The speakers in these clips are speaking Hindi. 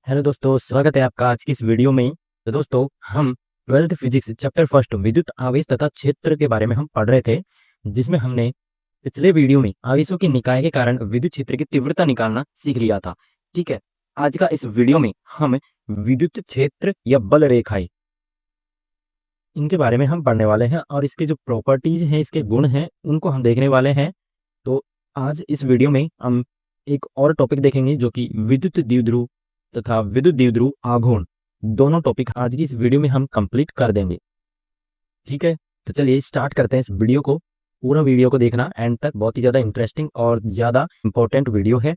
हेलो दोस्तों, स्वागत है आपका आज की इस वीडियो में। तो दोस्तों, हम 12th फिजिक्स चैप्टर फर्स्ट विद्युत आवेश तथा क्षेत्र के बारे में हम पढ़ रहे थे, जिसमें हमने पिछले वीडियो में आवेशों के निकाय के कारण विद्युत क्षेत्र की तीव्रता निकालना सीख लिया था। ठीक है, आज का इस वीडियो में हम विद्युत क्षेत्र या बल रेखाएं, इनके बारे में हम पढ़ने वाले हैं और इसके जो प्रॉपर्टीज हैं, इसके गुण हैं, उनको हम देखने वाले हैं। तो आज इस वीडियो में हम एक और टॉपिक देखेंगे जो कि विद्युत द्विध्रुव तथा विद्युत द्विध्रुव आघूर्ण, दोनों टॉपिक आज की इस वीडियो में हम कंप्लीट कर देंगे। ठीक है, तो चलिए स्टार्ट करते हैं इस वीडियो को। पूरा वीडियो को देखना एंड तक, बहुत ही ज़्यादा इंटरेस्टिंग और ज़्यादा इंपॉर्टेंट वीडियो है,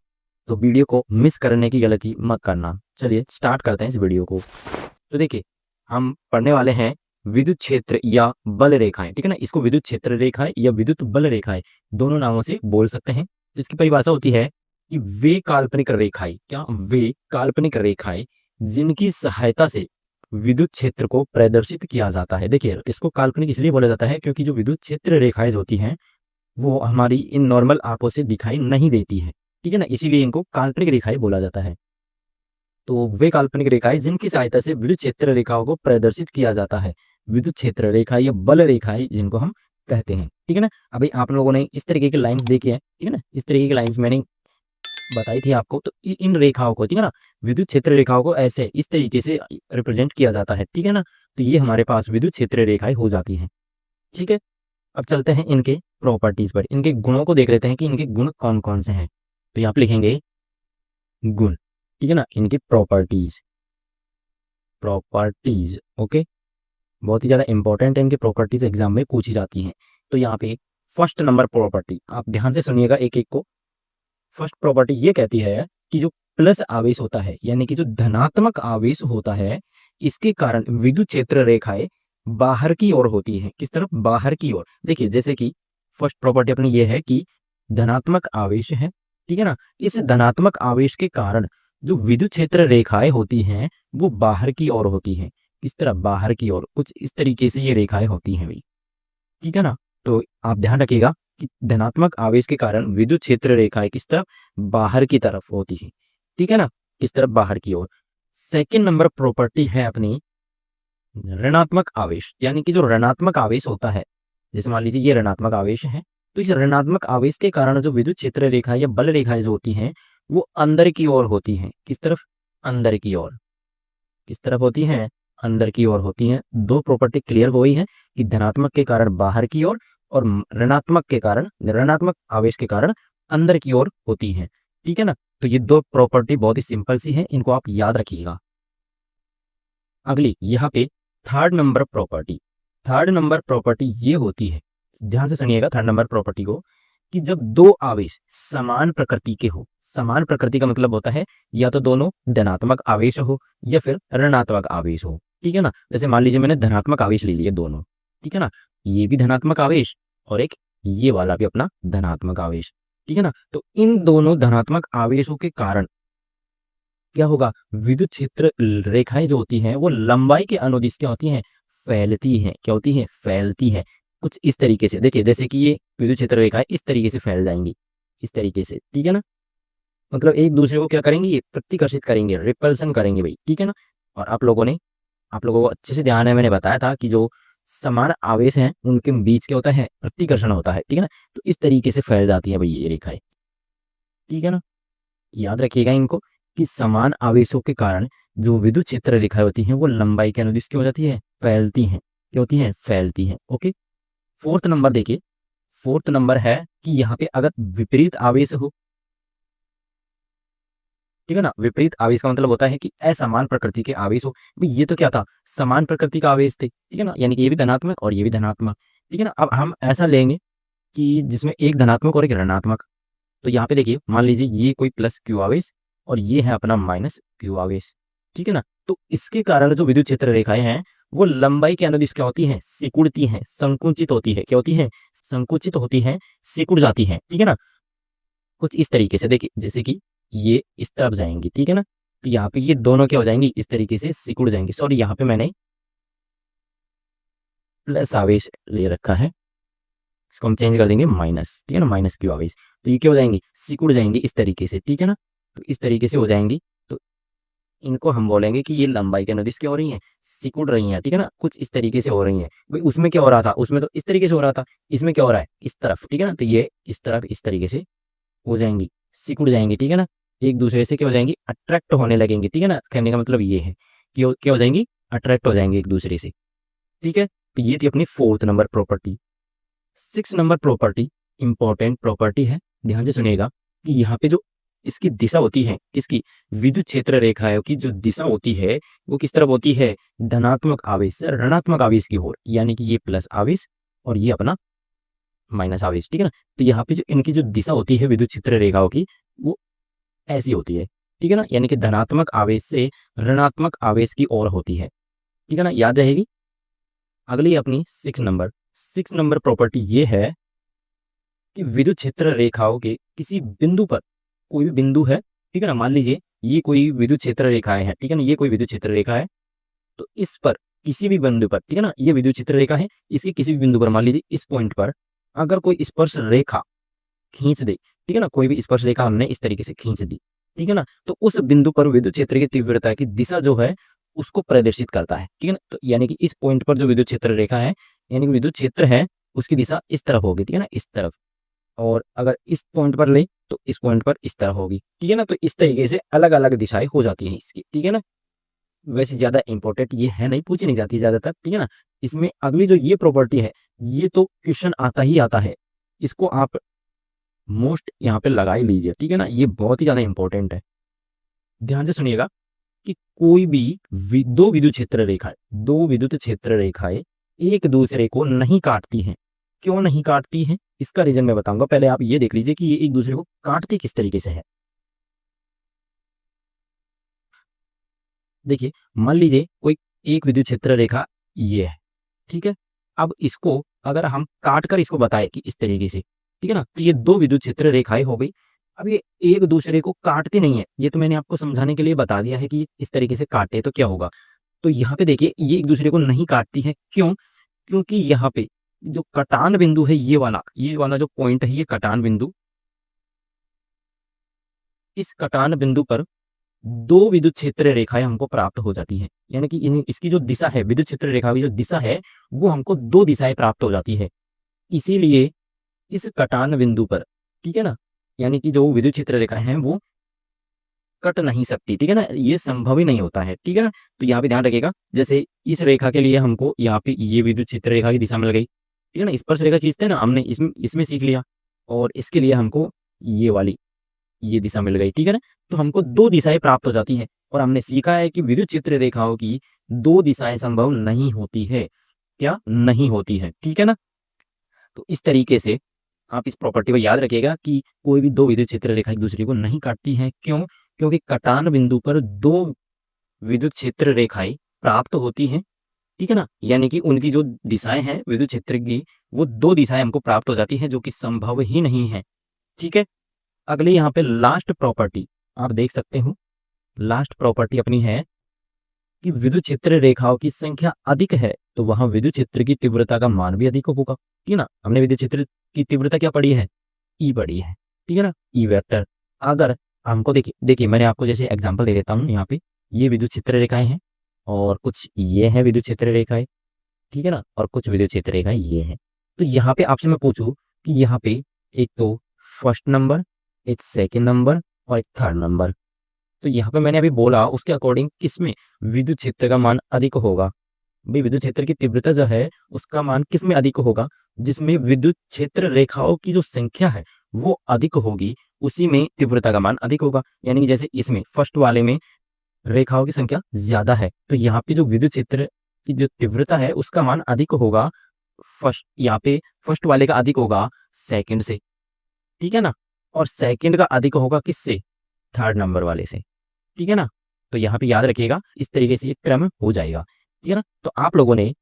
तो वीडियो को मिस करने की गलती मत करना। चलिए स्टार्ट करते हैं इस वीडियो को। तो देखिए, हम पढ़ने वाले हैं विद्युत क्षेत्र या बल रेखाएं। ठीक है ना, इसको विद्युत क्षेत्र रेखाएं या विद्युत बल रेखाएं दोनों नामों से बोल सकते हैं। इसकी परिभाषा होती है कि वे काल्पनिक रेखाएं, क्या वे काल्पनिक रेखाएं जिनकी सहायता से विद्युत क्षेत्र को प्रदर्शित किया जाता है। देखिए, इसको काल्पनिक इसलिए बोला जाता है क्योंकि जो विद्युत क्षेत्र रेखाएं होती हैं वो हमारी इन नॉर्मल आंखों से दिखाई नहीं देती है। ठीक है ना, इसीलिए इनको काल्पनिक रेखाएं बोला जाता है। तो वे काल्पनिक रेखाएं जिनकी सहायता से विद्युत क्षेत्र रेखाओं को प्रदर्शित किया जाता है, विद्युत क्षेत्र रेखा या बल रेखाएं जिनको हम कहते हैं। ठीक है ना, अभी आप लोगों ने इस तरीके की लाइंस देखी है। ठीक है ना, इस तरीके की लाइंस मैंने बताई थी आपको। तो इन रेखाओं को, ठीक है ना, विद्युत क्षेत्र रेखाओं को ऐसे इस तरीके से रिप्रेजेंट किया जाता है। ठीक है ना, तो ये हमारे पास विद्युत क्षेत्र रेखाएं हो जाती हैं। ठीक है, अब चलते हैं इनके प्रॉपर्टीज पर, इनके गुणों को देख लेते हैं कि इनके गुण कौन कौन से हैं। तो यहाँ पे लिखेंगे गुण। ठीक है ना, इनकी प्रॉपर्टीज, प्रॉपर्टीज ओके, बहुत ही ज़्यादा इंपॉर्टेंट है, इनकी प्रॉपर्टीज एग्जाम में पूछी जाती हैं। तो यहाँ पे फर्स्ट नंबर प्रॉपर्टी, आप ध्यान से सुनिएगा एक एक को। फर्स्ट प्रॉपर्टी ये कहती है कि जो प्लस आवेश होता है, यानी कि जो धनात्मक आवेश होता है, इसके कारण विद्युत क्षेत्र रेखाएं बाहर की ओर होती है। किस तरफ? बाहर की ओर। देखिए, जैसे कि फर्स्ट प्रॉपर्टी अपनी ये है कि धनात्मक आवेश है, ठीक है ना, इस धनात्मक आवेश के कारण जो विद्युत क्षेत्र रेखाएं होती हैं वो बाहर की ओर होती हैं। किस तरह? बाहर की ओर। कुछ इस तरीके से ये रेखाएं होती हैं भाई। ठीक है ना, तो आप ध्यान रखिएगा कि धनात्मक आवेश के कारण विद्युत क्षेत्र रेखाएं किस तरफ? बाहर की तरफ होती है। ठीक है ना, किस तरफ? बाहर की ओर। सेकंड नंबर प्रॉपर्टी है अपनी ऋणात्मक आवेश, यानी कि जो ऋणात्मक आवेश होता है, जैसे मान लीजिए ये ऋणात्मक आवेश है, तो इस ऋणात्मक आवेश के कारण जो विद्युत क्षेत्र रेखाएं या बल रेखाएं जो होती हैं वो अंदर की ओर होती हैं। किस तरफ? अंदर की ओर। किस तरफ होती हैं? अंदर की ओर होती हैं। दो प्रॉपर्टी क्लियर हो गई है कि धनात्मक के कारण बाहर की ओर और ऋणात्मक के कारण, ऋणात्मक आवेश के कारण अंदर की ओर होती हैं। ठीक है ना, तो ये दो प्रॉपर्टी बहुत ही सिंपल सी है, इनको आप याद रखिएगा। अगली यहाँ पे third number property, third number property ये होती है, ध्यान से सुनिएगा थर्ड नंबर प्रॉपर्टी को, कि जब दो आवेश समान प्रकृति के हो, समान प्रकृति का मतलब होता है या तो दोनों धनात्मक आवेश हो या फिर ऋणात्मक आवेश हो। ठीक है ना, जैसे मान लीजिए मैंने धनात्मक आवेश ले लिए दोनों। ठीक है ना, ये भी धनात्मक आवेश और एक ये वाला भी अपना धनात्मक आवेश। ठीक है ना, तो इन दोनों धनात्मक आवेशों के कारण क्या होगा? विद्युत क्षेत्र रेखाएं जो होती हैं वो लंबाई के अनुदिश क्या होती हैं? फैलती हैं। क्या होती हैं? फैलती हैं। कुछ इस तरीके से देखिए, जैसे कि ये विद्युत क्षेत्र रेखाएं इस तरीके से फैल जाएंगी, इस तरीके से। ठीक है ना, मतलब एक दूसरे को क्या करेंगे? ये प्रतिकर्षित करेंगे, रिपल्सन करेंगे भाई। ठीक है ना, और आप लोगों को अच्छे से ध्यान है, मैंने बताया था कि जो समान आवेश हैं उनके बीच क्या होता है? प्रतिकर्षण होता है। ठीक है ना, तो इस तरीके से फैल जाती है भाई ये रेखाएं। ठीक है ना, याद रखिएगा इनको कि समान आवेशों के कारण जो विद्युत क्षेत्र रेखाएं होती हैं वो लंबाई के अनुदिश क्या हो जाती है? फैलती हैं। क्या होती हैं? फैलती हैं। ओके, फोर्थ नंबर देखिए, फोर्थ नंबर है कि यहाँ पे अगर विपरीत आवेश हो, ठीक है ना, विपरीत आवेश का मतलब होता है कि असमान प्रकृति के आवेश हो। भाई ये तो क्या था? समान प्रकृति का आवेश थे। ठीक है ना, यानी कि ये भी धनात्मक और ये भी धनात्मक। ठीक है ना, अब हम ऐसा लेंगे कि जिसमें एक धनात्मक और एक ऋणात्मक। तो यहाँ पे देखिए, मान लीजिए ये कोई प्लस क्यू आवेश और ये है अपना माइनस क्यू आवेश। ठीक है ना, तो इसके कारण जो विद्युत क्षेत्र रेखाएं हैं वो लंबाई के अनुदिश क्या होती हैं? सिकुड़ती हैं, संकुचित होती है। क्या होती हैं? संकुचित होती हैं, सिकुड़ जाती हैं। ठीक है ना, कुछ इस तरीके से देखिए, जैसे कि ये इस तरफ जाएंगी। ठीक है ना, तो यहाँ पे ये दोनों क्या हो जाएंगी? इस तरीके से सिकुड़ जाएंगी। सॉरी, यहाँ पे मैंने प्लस आवेश ले रखा है, इसको हम चेंज कर देंगे माइनस। ठीक है ना, माइनस क्यू आवेश। तो ये क्या हो जाएंगी? सिकुड़ जाएंगी इस तरीके से। ठीक है ना, तो इस तरीके से हो जाएंगी। तो इनको हम बोलेंगे कि ये लंबाई के अनुदिश क्या हो रही हैं, सिकुड़ रही हैं, ठीक है ना, कुछ इस तरीके से हो रही हैं। भाई उसमें क्या हो रहा था, उसमें तो इस तरीके से हो रहा था, इसमें क्या हो रहा है, इस तरफ, ठीक है ना, तो ये इस तरफ इस तरीके से हो जाएंगी, सिकुड़ जाएंगी, ठीक है ना, एक दूसरे से क्या हो जाएंगी, अट्रैक्ट होने लगेंगी, ठीक है ना, कहने का मतलब ये है कि क्या हो जाएंगी, अट्रैक्ट हो जाएंगे एक दूसरे से, ठीक है। तो ये थी अपनी 4th number property. 6 number property important property है, ध्यान से सुनिएगा कि यहाँ पे जो इसकी दिशा होती है, इसकी विद्युत क्षेत्र रेखाओं की जो दिशा होती है वो किस तरफ होती है, धनात्मक आवेश से ऋणात्मक आवेश की ओर, यानी कि ये प्लस आवेश और ये अपना माइनस आवेश, ठीक है ना। तो यहाँ पे जो इनकी जो दिशा होती है विद्युत क्षेत्र रेखाओं की वो ऐसी होती है, ठीक है ना, यानी कि धनात्मक आवेश से ऋणात्मक आवेश की ओर होती है, ठीक है ना, याद रहेगी। अगली अपनी 6 नंबर प्रॉपर्टी ये है कि विद्युत क्षेत्र रेखाओं के किसी बिंदु पर, कोई भी बिंदु है, ठीक है ना, मान लीजिए ये कोई विद्युत क्षेत्र रेखाएं है, ठीक है ना, ये कोई विद्युत क्षेत्र रेखा है, तो इस पर किसी भी बिंदु पर, ठीक है ना, ये विद्युत क्षेत्र रेखा है, इसके किसी भी बिंदु पर मान लीजिए इस पॉइंट पर अगर कोई स्पर्श रेखा खींच दे, ठीक है ना, कोई भी स्पर्श रेखा हमने इस तरीके से खींच दी, ठीक है ना, तो उस बिंदु पर विद्युत क्षेत्र की तीव्रता की दिशा जो है उसको प्रदर्शित करता है, ठीक है ना। तो यानी कि इस पॉइंट पर जो विद्युत क्षेत्र रेखा है, यानी कि विद्युत क्षेत्र है, उसकी दिशा इस तरफ होगी, ठीक है ना, इस तरफ, और अगर इस पॉइंट पर ले तो इस पॉइंट पर इस तरह होगी, ठीक है ना। तो इस तरीके से अलग अलग दिशाएं हो जाती हैं इसकी, ठीक है ना। वैसे ज्यादा इंपॉर्टेंट ये है नहीं, पूछी नहीं जाती ज्यादातर, ठीक है ना। इसमें अगली जो ये प्रॉपर्टी है ये तो क्वेश्चन आता ही आता है, इसको आप मोस्ट यहाँ पे लगा ही लीजिए, ठीक है ना, ये बहुत ही ज्यादा इंपॉर्टेंट है। ध्यान से सुनिएगा कि कोई भी दो विद्युत क्षेत्र रेखाएं एक दूसरे को नहीं काटती हैं। क्यों नहीं काटती हैं, इसका रीजन मैं बताऊंगा, पहले आप ये देख लीजिए कि ये एक दूसरे को काटती किस तरीके से है। देखिए, मान लीजिए कोई एक विद्युत क्षेत्र रेखा ये है, ठीक है, अब इसको अगर हम काट कर इसको बताए कि इस तरीके से, ठीक है ना, तो ये दो विद्युत क्षेत्र रेखाएं हो गई। अब ये एक दूसरे को काटते नहीं है, ये तो मैंने आपको समझाने के लिए बता दिया है कि इस तरीके से काटे तो क्या होगा। तो यहाँ पे देखिए ये एक दूसरे को नहीं काटती है, क्यों, क्योंकि यहाँ पे जो कटान बिंदु है ये वाला जो पॉइंट है ये कटान बिंदु, इस कटान बिंदु पर दो विद्युत क्षेत्र रेखाएं हमको प्राप्त हो जाती हैं, यानी कि इसकी जो दिशा है, विद्युत क्षेत्र रेखा की जो दिशा है वो हमको दो दिशाएं प्राप्त हो जाती है। इसीलिए इस कटान बिंदु पर, ठीक है ना, यानी कि जो विद्युत क्षेत्र रेखाएं हैं वो कट नहीं सकती, ठीक है ना, ये संभव ही नहीं होता है, ठीक है ना। तो यहाँ पे ध्यान रखिएगा, जैसे इस रेखा के लिए हमको यहाँ पे ये विद्युत क्षेत्र रेखा की दिशा मिल गई, ठीक है ना, स्पर्श रेखा खींचते हैं ना हमने, इसमें इसमें सीख लिया, और इसके लिए हमको ये वाली ये दिशा मिल गई, ठीक है ना। तो हमको दो दिशाएं प्राप्त हो जाती हैं, और हमने सीखा है कि विद्युत क्षेत्र रेखाओं की दो दिशाएं संभव नहीं होती है, क्या नहीं होती है, ठीक है ना। तो इस तरीके से आप इस प्रॉपर्टी को याद रखिएगा कि कोई भी दो विद्युत क्षेत्र रेखा एक दूसरे को नहीं काटती हैं, क्यों, क्योंकि कटान बिंदु पर दो विद्युत क्षेत्र रेखाएं प्राप्त होती हैं, ठीक है ना, यानी कि उनकी जो दिशाएं हैं विद्युत क्षेत्र की वो दो दिशाएं हमको प्राप्त हो जाती हैं, जो कि संभव ही नहीं है, ठीक है। अगले यहाँ पे लास्ट प्रॉपर्टी आप देख सकते हो, लास्ट प्रॉपर्टी अपनी है कि विद्युत क्षेत्र रेखाओं की संख्या अधिक है तो वहां विद्युत क्षेत्र की तीव्रता का मान भी अधिक होगा, ठीक है ना। हमने विद्युत क्षेत्र की तीव्रता क्या पढ़ी है, ई पढ़ी है, ठीक है ना, ई वेक्टर। अगर हमको देखिए देखिए मैंने आपको जैसे एग्जांपल दे देता हूँ, यहाँ पे ये विद्युत क्षेत्र रेखाएं हैं और कुछ ये है विद्युत क्षेत्र रेखाएं, ठीक है ना, और कुछ विद्युत क्षेत्र रेखाएं ये हैं। तो यहाँ पे आपसे मैं पूछूं कि यहाँ पे एक तो फर्स्ट नंबर, एक सेकेंड नंबर और एक थर्ड नंबर, तो यहाँ पे मैंने अभी बोला उसके अकॉर्डिंग किसमें विद्युत क्षेत्र का मान अधिक होगा। भाई विद्युत क्षेत्र की तीव्रता जो है उसका मान किसमें अधिक होगा, जिसमें विद्युत क्षेत्र रेखाओं की जो संख्या है वो अधिक होगी उसी में तीव्रता का मान अधिक होगा। यानी कि जैसे इसमें फर्स्ट वाले में रेखाओं की संख्या ज्यादा है तो यहाँ पे जो विद्युत क्षेत्र की जो तीव्रता है उसका मान अधिक होगा फर्स्ट, यहाँ पे फर्स्ट वाले का अधिक होगा सेकंड से, ठीक है ना, और सेकंड का अधिक होगा किससे, थर्ड नंबर वाले से, ठीक है ना। तो यहाँ पे याद रखिएगा इस तरीके से ये क्रम हो जाएगा, ठीक है ना। तो आप लोगों ने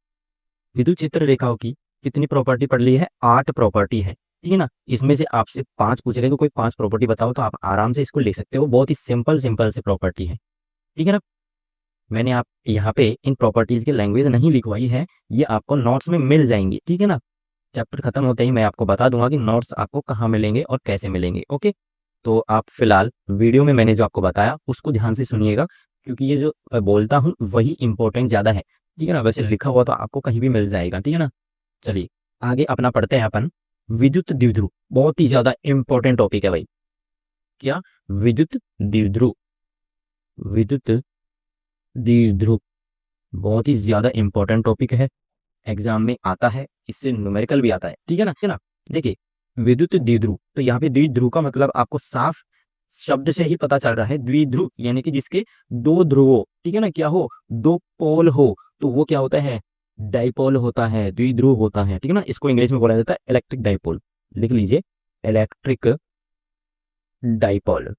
विद्युत क्षेत्र रेखाओं की कितनी प्रॉपर्टी पढ़ ली है, 8 प्रॉपर्टी है, ठीक है ना। इसमें से आपसे 5 पूछेगा तो कोई 5 प्रॉपर्टी बताओ तो आप आराम से इसको ले सकते हो, बहुत ही सिंपल सिंपल से प्रॉपर्टी है, ठीक है ना। मैंने आप यहाँ पे इन प्रॉपर्टीज की लैंग्वेज नहीं लिखवाई है, ये आपको नोट्स में मिल जाएंगी, ठीक है ना। चैप्टर खत्म होते ही मैं आपको बता दूंगा कि नोट्स आपको कहाँ मिलेंगे और कैसे मिलेंगे, ओके। तो आप फिलहाल वीडियो में मैंने जो आपको बताया उसको ध्यान से सुनिएगा, क्योंकि ये जो बोलता हूँ वही इंपॉर्टेंट ज़्यादा है, ठीक है ना। वैसे लिखा हुआ तो आपको कहीं भी मिल जाएगा, ठीक है ना। चलिए आगे अपना पढ़ते हैं अपन विद्युत द्विध्रुव। बहुत ही ज़्यादा इंपॉर्टेंट टॉपिक है भाई। क्या? विद्युत द्विध्रुव। विद्युत द्विध्रुव बहुत ही ज़्यादा इंपॉर्टेंट टॉपिक है, एग्जाम में आता है, इससे न्यूमेरिकल भी आता है, ठीक है ना, है ना। देखिए विद्युत द्विध्रुव, तो यहाँ पे द्विध्रुव का मतलब आपको साफ शब्द से ही पता चल रहा है। द्विध्रुव यानी कि जिसके दो ध्रुवों, ठीक है ना, क्या हो, दो पोल हो, तो वो क्या होता है, डाइपोल होता है, द्विध्रुव होता है, ठीक है ना। इसको इंग्लिश में बोला जाता है इलेक्ट्रिक डाइपोल। लिख लीजिए इलेक्ट्रिक डाइपोल।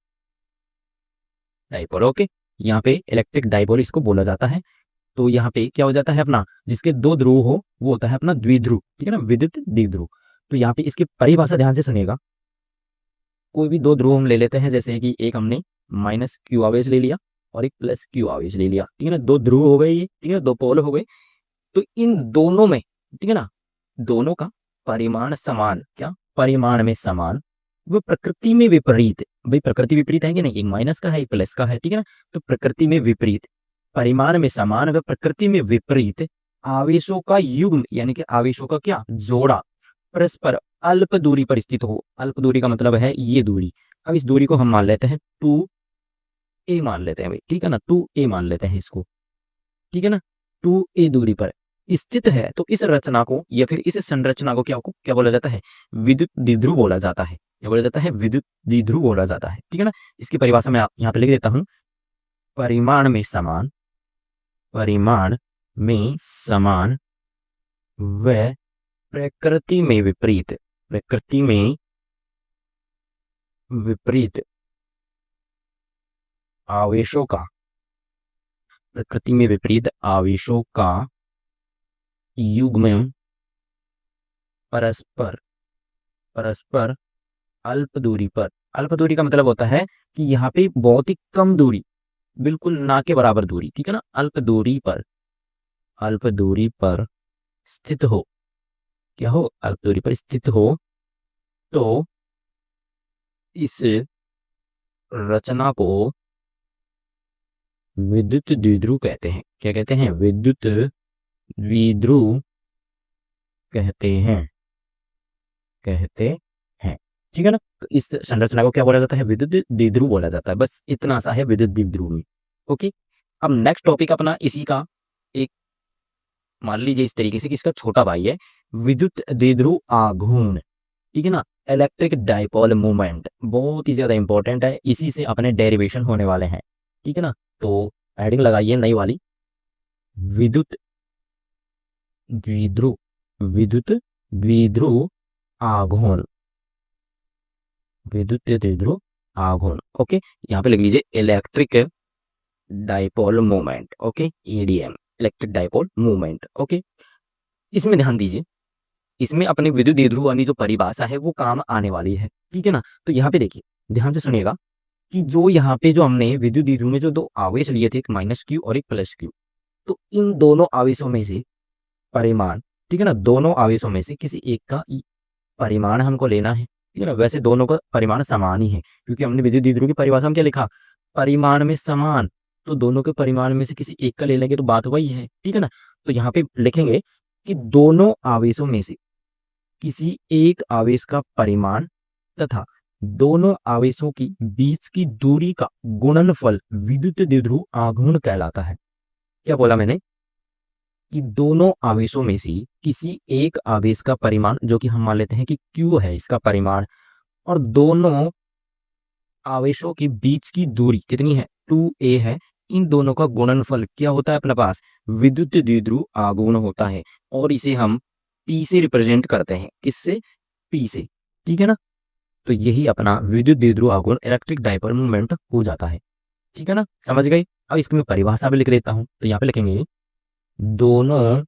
Dipole, okay. यहाँ पे इलेक्ट्रिक डाइपोल इसको बोला जाता है। तो यहाँ पे क्या हो जाता है अपना, जिसके दो ध्रुव हो वो होता है अपना द्विध्रुव, ठीक है ना, विद्युत द्विध्रुव। तो यहाँ पे इसकी परिभाषा ध्यान से सुनिएगा। कोई भी दो ध्रुव हम ले लेते हैं, जैसे कि एक हमने माइनस क्यू आवेश ले लिया और एक प्लस क्यू आवेश ले लिया, ठीक है ना। दो ध्रुव हो गए ये, ठीक है, दो पोल हो गए। तो इन दोनों में, ठीक है ना, दोनों का परिमाण समान, क्या परिमाण में समान, वो प्रकृति में विपरीत। भाई प्रकृति विपरीत है कि नहीं, एक माइनस का है एक प्लस का है, ठीक है ना। तो प्रकृति में विपरीत, परिमाण में समान व प्रकृति में विपरीत आवेशों का युग्म, यानी कि आवेशों का क्या जोड़ा, परस्पर अल्प दूरी पर स्थित हो। अल्प दूरी का मतलब है ये दूरी। अब इस दूरी को हम मान लेते हैं 2a मान लेते हैं भाई, ठीक है ना, 2a मान लेते हैं इसको, ठीक है ना। 2a दूरी पर स्थित है, तो इस रचना को या फिर इस संरचना को क्या बोला जाता है, विद्युत द्विध्रुव बोला जाता है। क्या बोला जाता है, विद्युत द्विध्रुव बोला जाता है, ठीक है ना। इसकी परिभाषा मैं यहाँ पे लिख देता हूँ, परिमाण में समान, परिमाण में समान व प्रकृति में विपरीत, प्रकृति में विपरीत आवेशों का, प्रकृति में विपरीत आवेशों का युग्म परस्पर, परस्पर अल्प दूरी पर। अल्प दूरी का मतलब होता है कि यहाँ पे बहुत ही कम दूरी, बिल्कुल ना के बराबर दूरी, ठीक है ना, अल्प दूरी पर, अल्प दूरी पर स्थित हो। क्या हो, अल्प दूरी पर स्थित हो, तो इस रचना को विद्युत द्विध्रुव कहते हैं। क्या कहते हैं, विद्युत द्विध्रुव कहते हैं, कहते हैं, ठीक है ना। तो इस संरचना को क्या बोला जाता है, विद्युत द्विध्रुव बोला जाता है। बस इतना सा है विद्युत द्विध्रुव में, ओके। अब नेक्स्ट टॉपिक अपना इसी का एक, मान लीजिए इस तरीके से कि इसका छोटा भाई है विद्युत द्विध्रुव आघूर्ण, ठीक है ना, इलेक्ट्रिक डाइपोल मूवमेंट। बहुत ही ज्यादा इंपॉर्टेंट है, इसी से अपने डेरिवेशन होने वाले हैं, ठीक है ना। तो हेडिंग लगाइए नई वाली, विद्युत द्विध्रुव, विद्युत द्विध्रुव आघूर्ण, विद्युत द्विध्रुव आघूर्ण, ओके। यहाँ पे लिख लीजिए electric dipole movement, okay, EDM, electric dipole movement, okay. इसमें ध्यान दीजिए, इसमें अपने विद्युत द्विध्रुव वाली जो परिभाषा है वो काम आने वाली है, ठीक है ना। तो यहाँ पे देखिए ध्यान से सुनिएगा कि जो यहाँ पे जो हमने विद्युत द्विध्रुव में जो दो आवेश लिए थे, एक माइनस क्यू और एक प्लस क्यू, तो इन दोनों आवेशों में से परिमाण, ठीक है ना, दोनों आवेशों में से किसी एक का परिमाण हमको लेना है, ठीक है ना। वैसे दोनों का परिमाण समान ही है, क्योंकि हमने विद्युत द्विध्रुव की परिभाषा में क्या लिखा, परिमाण में समान। तो दोनों के परिमाण में से किसी एक का ले लेंगे तो बात वही है, ठीक है ना। तो यहाँ पे लिखेंगे कि दोनों आवेशों में से किसी एक आवेश का परिमाण तथा दोनों आवेशों की बीच की दूरी का गुणनफल विद्युत द्विध्रुव आघूर्ण कहलाता है। क्या बोला मैंने, कि दोनों आवेशों में से किसी एक आवेश का परिमाण, जो कि हम मान लेते हैं कि Q है इसका परिमाण, और दोनों आवेशों के बीच की दूरी कितनी है, 2a है, इन दोनों का गुणनफल क्या होता है अपने पास, विद्युत द्विध्रुव आघूर्ण होता है। और इसे हम P से रिप्रेजेंट करते हैं, किससे, P से, ठीक है ना। तो यही अपना विद्युत द्विध्रुव आघूर्ण इलेक्ट्रिक डाइपोल मूवमेंट हो जाता है, ठीक है ना, समझ गए। अब इसकी मैं परिभाषा भी लिख लेता हूं, तो यहाँ पे लिखेंगे दोनों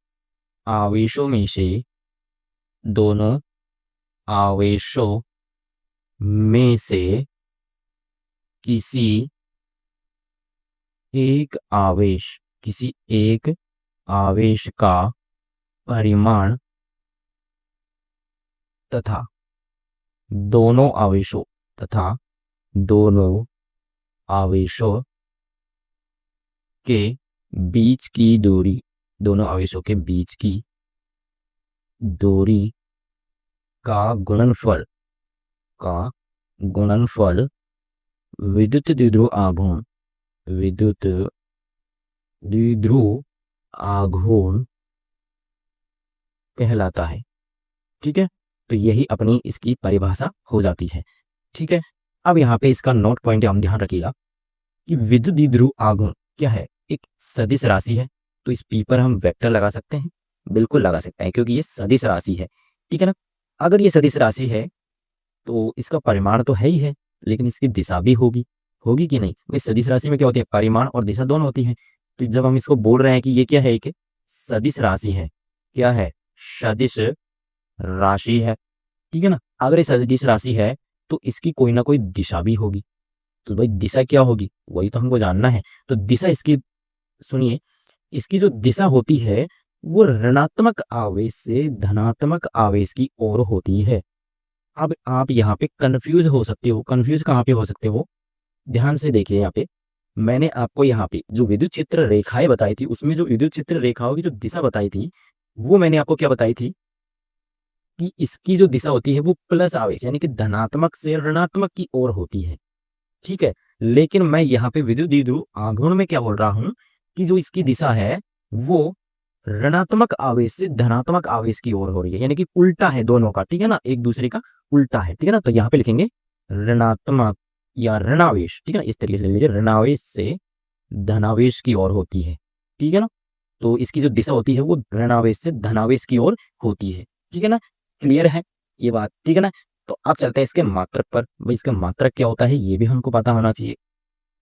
आवेशों में से, दोनों आवेशों में से किसी एक आवेश, किसी एक आवेश का परिमाण तथा दोनों आवेशों, तथा दोनों आवेशों के बीच की दूरी, दोनों आवेशों के बीच की दूरी का गुणनफल विद्युत द्विध्रुव आघूर्ण कहलाता है। ठीक है, तो यही अपनी इसकी परिभाषा हो जाती है। ठीक है, अब यहाँ पे इसका नोट पॉइंट हम ध्यान रखिएगा कि विद्युत द्विध्रुव आघूर्ण क्या है, एक सदिश राशि है। तो इस पी पर हम वेक्टर लगा सकते हैं, बिल्कुल लगा सकते हैं, क्योंकि ये सदिश राशि है। ठीक है ना, अगर ये सदिश राशि है तो इसका परिमाण तो है ही है, लेकिन इसकी दिशा भी होगी कि नहीं। भाई सदिश राशि में क्या होती है, परिमाण और दिशा दोनों होती है। तो जब हम इसको बोल रहे हैं कि ये क्या है, एक सदिश राशि है, क्या है, सदिश राशि है। ठीक है ना, अगर ये सदिश राशि है तो इसकी कोई ना कोई दिशा भी होगी। तो भाई दिशा क्या होगी, वही तो हमको जानना है। तो दिशा इसकी, सुनिए, इसकी जो दिशा होती है वो ऋणात्मक आवेश से धनात्मक आवेश की ओर होती है। अब आप यहाँ पे कंफ्यूज हो सकते हो। कंफ्यूज कहाँ पे हो सकते हो, ध्यान से देखिए। यहाँ पे मैंने आपको यहाँ पे जो विद्युत क्षेत्र रेखाएं बताई थी, उसमें जो विद्युत क्षेत्र रेखाओं की जो दिशा बताई थी, वो मैंने आपको क्या बताई थी कि इसकी जो दिशा होती है वो प्लस आवेश यानी कि धनात्मक से ऋणात्मक की ओर होती है। ठीक है, लेकिन मैं यहाँ पे विद्युत द्विध्रुव आघूर्ण में क्या बोल रहा हूं कि जो इसकी दिशा है वो ऋणात्मक आवेश से धनात्मक आवेश की ओर हो रही है, यानी कि उल्टा है दोनों का। ठीक है ना, एक दूसरे का उल्टा है। ठीक है ना, तो यहाँ पे लिखेंगे ऋणात्मक या ऋणावेश। ठीक है ना, इस तरीके से लिख लीजिए, ऋणावेश से धनावेश की ओर होती है। ठीक है ना, तो इसकी जो दिशा होती है वो ऋणावेश से धनावेश की ओर होती है। ठीक है ना, क्लियर है ये बात। ठीक है ना, तो अब चलते हैं इसके मात्रक पर। भाई इसका मात्रक क्या होता है ये भी हमको पता होना चाहिए।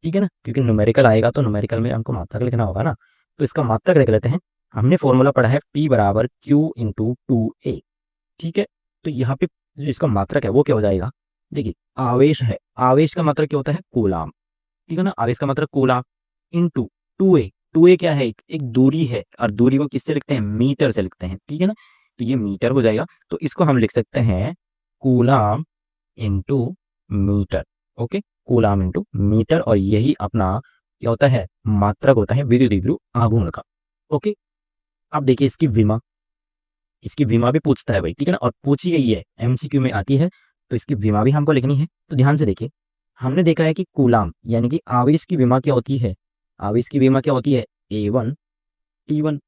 ठीक है ना, क्योंकि न्यूमेरिकल आएगा तो न्यूमेरिकल में हमको मात्रक लिखना होगा ना। तो इसका मात्रक लिख लेते हैं। हमने फॉर्मूला पढ़ा है P बराबर Q इंटू 2A। ठीक है, तो यहाँ पे जो इसका मात्रक है वो क्या हो जाएगा, देखिए आवेश है, आवेश का मात्रक क्या होता है, कूलाम। ठीक है ना, आवेश का मात्रक कूलाम इंटू 2A। 2A क्या है, एक दूरी है, और दूरी को किससे लिखते हैं, मीटर से लिखते हैं। ठीक है ना, तो ये मीटर हो जाएगा। तो इसको हम लिख सकते हैं coulomb into metre. Okay, coulomb into metre, और यही अपना क्या होता है, मात्रक होता है विद्युत द्विध्रुव आघूर्ण का। ओके, अब देखिए इसकी विमा भी पूछता है भाई। ठीक है ना, और पूछी गई है, एमसीक्यू में आती है, तो इसकी विमा भी हमको लिखनी है। तो ध्यान से देखिए, हमने देखा है कि कूलाम यानी कि आवेश की विमा क्या होती है, आवेश की विमा क्या होती है, A1T1।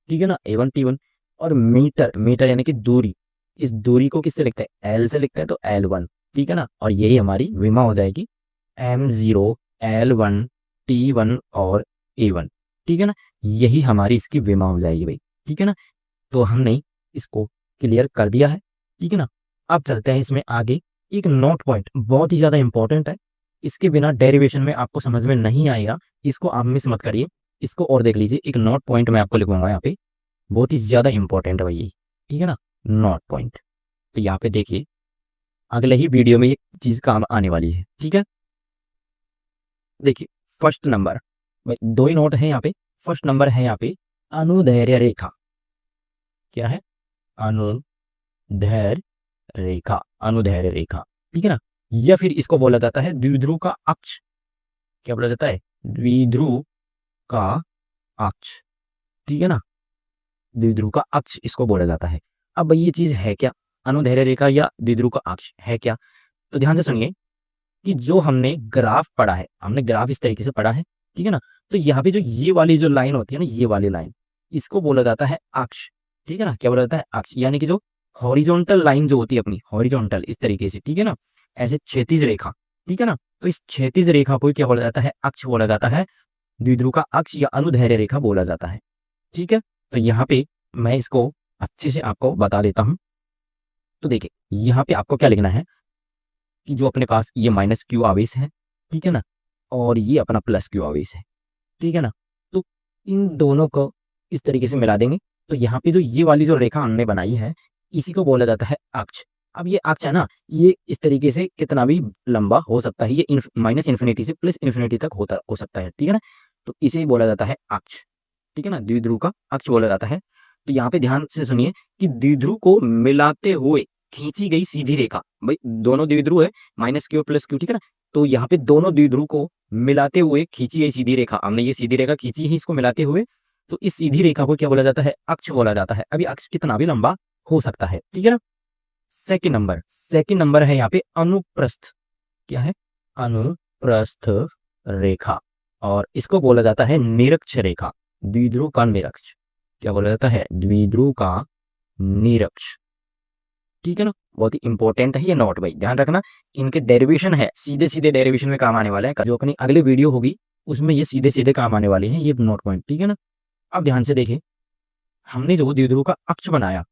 ठीक है ना, A1T1। और मीटर, मीटर यानी कि दूरी, इस दूरी को किससे लिखते हैं, L से लिखते हैं, तो L1। ठीक है ना, और यही हमारी विमा हो जाएगी M0 L1 T1 और A1। ठीक है ना, यही हमारी इसकी विमा हो जाएगी भाई। ठीक है ना, तो हमने इसको क्लियर कर दिया है। ठीक है ना, अब चलते हैं इसमें आगे। एक नोट पॉइंट बहुत ही ज़्यादा इंपॉर्टेंट है, इसके बिना डेरिवेशन में आपको समझ में नहीं आएगा, इसको आप मिस मत करिए। इसको और देख लीजिए, एक नोट पॉइंट मैं आपको लिखूंगा यहाँ पे, बहुत ही ज़्यादा इंपॉर्टेंट है भाई ये। ठीक है ना, नोट पॉइंट। तो यहाँ पे देखिए, अगले ही वीडियो में ये चीज़ काम आने वाली है। ठीक है, देखिए फर्स्ट नंबर, दो ही नोट है यहाँ पे। फर्स्ट नंबर है यहाँ पे अनुदैर्ध्य रेखा। क्या है, अनुदैर्ध्य रेखा, अनुदैर्ध्य रेखा। ठीक है ना, या फिर इसको बोला जाता है द्विध्रुव का अक्ष। क्या बोला जाता है, द्विध्रुव का अक्ष। ठीक है ना, द्विध्रुव का अक्ष इसको बोला जाता है। अब भाई ये चीज है क्या, अनुदैर्ध्य रेखा या द्विध्रुव का अक्ष है क्या। तो ध्यान से सुनिए कि जो हमने ग्राफ पढ़ा है, हमने ग्राफ इस तरीके से पढ़ा है। ठीक है ना, तो यहाँ पे जो ये वाली जो लाइन होती है ना, ये वाली लाइन, इसको बोला जाता है अक्ष। ठीक है ना, क्या बोला जाता है, अक्ष, यानी कि जो हॉरिजॉन्टल लाइन जो होती है अपनी, हॉरिजॉन्टल इस तरीके से। ठीक है ना, ऐसे क्षैतिज रेखा। ठीक है ना, तो इस क्षैतिज रेखा को क्या बोला जाता है, अक्ष बोला जाता है, द्विध्रुव का अक्ष या अनुदैर्ध्य रेखा बोला जाता है। ठीक है, तो यहाँ पे मैं इसको अच्छे से आपको बता देता हूँ। तो देखिए यहाँ पे आपको क्या लिखना है कि जो अपने पास ये माइनस क्यू आवेश है, ठीक है ना, और ये अपना प्लस क्यू आवेश है। ठीक है ना, तो इन दोनों को इस तरीके से मिला देंगे। तो यहाँ पे जो ये वाली जो रेखा हमने बनाई है, इसी को बोला जाता है अक्ष। अब ये अक्ष है ना, ये इस तरीके से कितना भी लंबा हो सकता है, ये माइनस इन्फिनिटी से प्लस इन्फिनिटी तक हो सकता है। ठीक है ना, तो इसे बोला जाता है अक्ष। ठीक है ना, द्विध्रुव का अक्ष बोला जाता है। तो यहाँ पे ध्यान से सुनिए कि द्विध्रुव को मिलाते हुए खींची गई सीधी रेखा, भाई दोनों द्विध्रुव है माइनस क्यू प्लस क्यू, ठीक है ना। तो यहाँ पे दोनों द्विध्रुव को मिलाते हुए खींची गई सीधी रेखा, हमने ये सीधी रेखा खींची है इसको मिलाते हुए, तो इस सीधी रेखा को क्या बोला जाता है, अक्ष बोला जाता है। अभी अक्ष कितना भी लंबा हो सकता है, ठीक है ना। सेकंड नंबर है यहाँ पे अनुप्रस्थ, क्या है, अनुप्रस्थ रेखा, और इसको बोला जाता है निरक्ष रेखा, द्विध्रुव का निरक्ष, क्या बोला जाता है, द्विध्रुव का निरक्ष, ठीक है ना। बहुत ही इंपॉर्टेंट है ये नोट, भाई ध्यान रखना, इनके डेरिवेशन है, सीधे सीधे डेरिवेशन में काम आने वाले हैं, जो अपनी अगली वीडियो होगी उसमें ये सीधे सीधे काम आने वाले हैं ये नोट पॉइंट, ठीक है ना। अब ध्यान से देखें, हमने जो द्विध्रुव का अक्ष बनाया,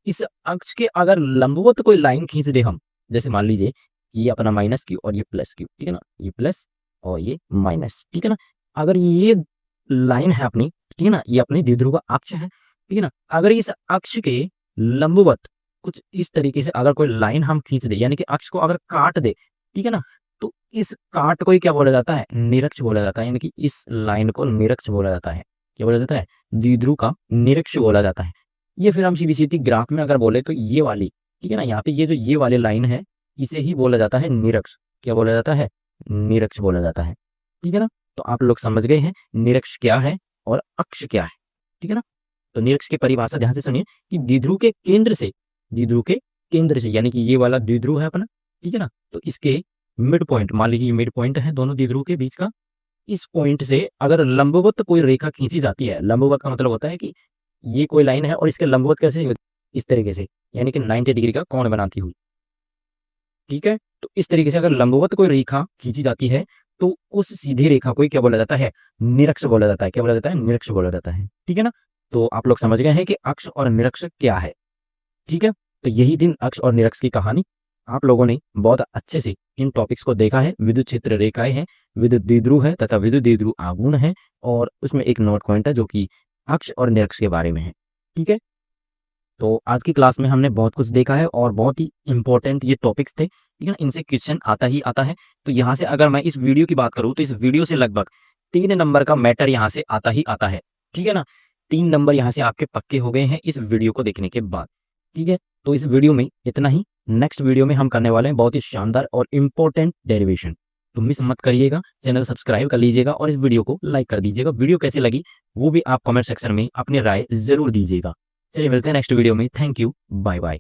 इस अक्ष के अगर लंबवत कोई लाइन खींच दे हम, जैसे मान लीजिए ये अपना माइनस क्यू और ये प्लस क्यू, ठीक है ना, ये प्लस और ये माइनस, ठीक है ना। अगर ये लाइन है अपनी, ठीक है ना, ये अपनी द्विध्रुव का अक्ष है, ठीक है ना। अगर इस अक्ष के लंबवत कुछ इस तरीके से अगर कोई लाइन हम खींच दे, यानी कि अक्ष को अगर काट दे, ठीक है ना, तो इस काट को ही क्या बोला जाता है, निरक्ष बोला जाता है, यानी कि इस लाइन को निरक्ष बोला जाता है, क्या बोला जाता है, द्विध्रुव का निरक्ष बोला जाता है। ये फिर हम सीधी सीधी ग्राफ में अगर बोले तो ये वाली, ठीक है ना, यहाँ पे ये जो ये वाली लाइन है इसे ही बोला जाता है निरक्ष, क्या बोला जाता है, निरक्ष बोला जाता है, ठीक है ना। तो आप लोग समझ गए हैं निरक्ष क्या है और अक्ष क्या है, ठीक है ना। तो निरक्ष की परिभाषा ध्यान से सुनिए कि द्विध्रुव के केंद्र से, द्विध्रुव के केंद्र से, यानी कि ये वाला द्विध्रुव है अपना, ठीक है ना, तो इसके मिड पॉइंट, मान लीजिए मिड पॉइंट है दोनों द्विध्रुव के बीच का, इस पॉइंट से अगर लंबवत कोई रेखा खींची जाती है, लंबवत का मतलब होता है कि ये कोई लाइन है और इसके लंबवत कैसे, इस तरीके से, यानी कि 90 डिग्री का कोण बनाती हुई, ठीक है। तो इस तरीके से अगर लंबवत कोई रेखा खींची जाती है तो उस सीधी रेखा को क्या बोला जाता है, निरक्ष बोला जाता है, क्या बोला जाता है, निरक्ष बोला जाता है, ठीक है ना। तो आप लोग समझ गए हैं कि अक्ष और निरक्ष क्या है, ठीक है। तो यही दिन अक्ष और निरक्ष की कहानी, आप लोगों ने बहुत अच्छे से इन टॉपिक्स को देखा है। विद्युत क्षेत्र रेखाएं हैं, विद्युत द्विध्रुव है तथा विद्युत द्विध्रुव आघूर्ण है, और उसमें एक नोट पॉइंट है जो कि अक्ष और निरक्ष के बारे में है, ठीक है। तो आज की क्लास में हमने बहुत कुछ देखा है और बहुत ही इंपॉर्टेंट ये टॉपिक्स थे, ठीक है ना, इनसे क्वेश्चन आता ही आता है। तो यहाँ से अगर मैं इस वीडियो की बात करूँ तो इस वीडियो से लगभग 3 नंबर का मैटर यहाँ से आता ही आता है, ठीक है ना। 3 नंबर यहाँ से आपके पक्के हो गए हैं इस वीडियो को देखने के बाद, ठीक है। तो इस वीडियो में इतना ही, नेक्स्ट वीडियो में हम करने वाले हैं बहुत ही शानदार और इम्पोर्टेंट डेरिवेशन, तो मिस मत करिएगा, चैनल सब्सक्राइब कर लीजिएगा और इस वीडियो को लाइक कर दीजिएगा। वीडियो कैसी लगी वो भी आप कमेंट सेक्शन में अपनी राय जरूर दीजिएगा। चलिए मिलते हैं नेक्स्ट वीडियो में, थैंक यू, बाय बाय।